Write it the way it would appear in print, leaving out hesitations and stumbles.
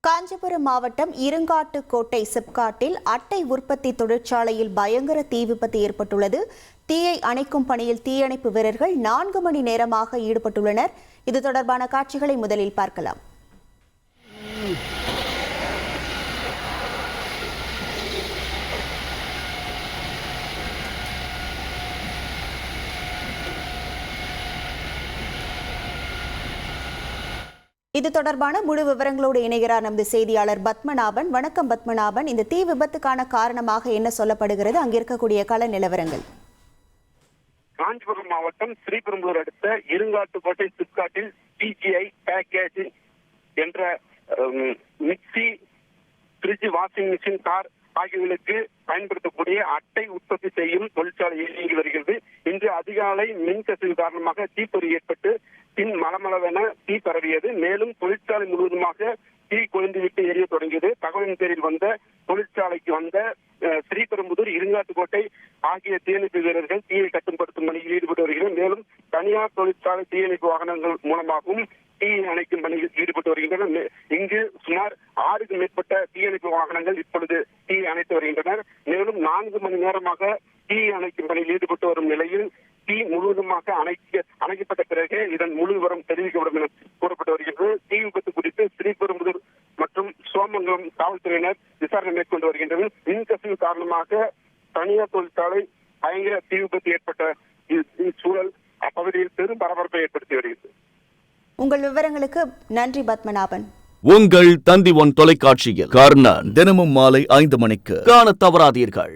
காஞ்சிபுரம் மாவட்டம் இருங்காட்டுக்கோட்டை சிப்காட்டில் அட்டை உற்பத்தி தொழிற்சாலையில் பயங்கர தீ விபத்து ஏற்பட்டுள்ளது. தீயை அணைக்கும் பணியில் தீயணைப்பு வீரர்கள் 4 மணி நேரமாக ஈடுபட்டுள்ளனர். இது தொடர்பான காட்சிகளை முதலில் பார்க்கலாம். இது தொடர்பான முழு விவரங்களோடு இணைகிறார் நமது செய்தியாளர் பத்மநாபன். வணக்கம் பத்மநாபன், இந்த தீ விபத்துக்கான காரணமாக என்ன சொல்லப்படுகிறது? அங்கிருக்கக்கூடிய கள நிலவரங்கள். காஞ்சிபுரம் மாவட்டம் ஸ்ரீபெரும்புதூர் அடுத்த இருங்காட்டுக்கோட்டை சிப்காட்டில் டிஜிஐ பேக்கேஜ் என்ற mixie, fridge, washing machine, car ஆகியவர்களுக்கு பயன்படுத்தக்கூடிய அட்டை உற்பத்தி செய்யும் தொழிற்சாலை இயங்கி வருகிறது. இன்று அதிகாலை மின்கசிவு காரணமாக தீப்பொறி ஏற்பட்டு பின் மலமளவென தீ பரவியது. மேலும் தொழிற்சாலை முழுவதுமாக தீ கொழுந்துவிட்டு எரிய தொடங்கியது. தகவலின் பேரில் வந்த தொழிற்சாலைக்கு வந்த ஸ்ரீபெரும்புதூர், இருங்காட்டுக்கோட்டை ஆகிய தீயணைப்பு வீரர்கள் தீயை கட்டுப்படுத்தும் பணியில் ஈடுபட்டு வருகின்றனர். மேலும் தனியார் தொழிற்சாலை தீயணைப்பு வாகனங்கள் மூலமாகவும் தீயை அணைக்கும் பணியில் ஈடுபட்டு வருகின்றனர். இங்கு சுமார் 6க்கும் மேற்பட்ட தீயணைப்பு வாகனங்கள் இப்பொழுது தீயை அணைத்து வருகின்றனர். மேலும் 4 மணி நேரமாக தீயை அணைக்கும் பணியில் ஈடுபட்டு வரும் நிலையில் தீ முழுவதுமாக அணைக்கப்பட்ட பிறகு இதன் முழு விவரம் தெரிவிக்கப்படும் என கூறப்பட்டு வருகிறது. தீ விபத்து குறித்து ஸ்ரீபெரும்புதூர் மற்றும் சோமங்கலம் காவல்துறையினர் விசாரணை மேற்கொண்டு வருகின்றனர். மின்கசிவு காரணமாக தனியார் தொழிற்சாலை பயங்கர தீ விபத்து ஏற்பட்ட சூழல் அப்பகுதியில் பெரும் பரபரப்பை ஏற்படுத்தி வருகிறது. உங்கள் விவரங்களுக்கு நன்றி பத்மநாபன். உங்கள் தந்தி ஒன் தொலைக்காட்சியில் கர்ணன் தினமும் மாலை 5 மணிக்கு காண தவறாதீர்கள்.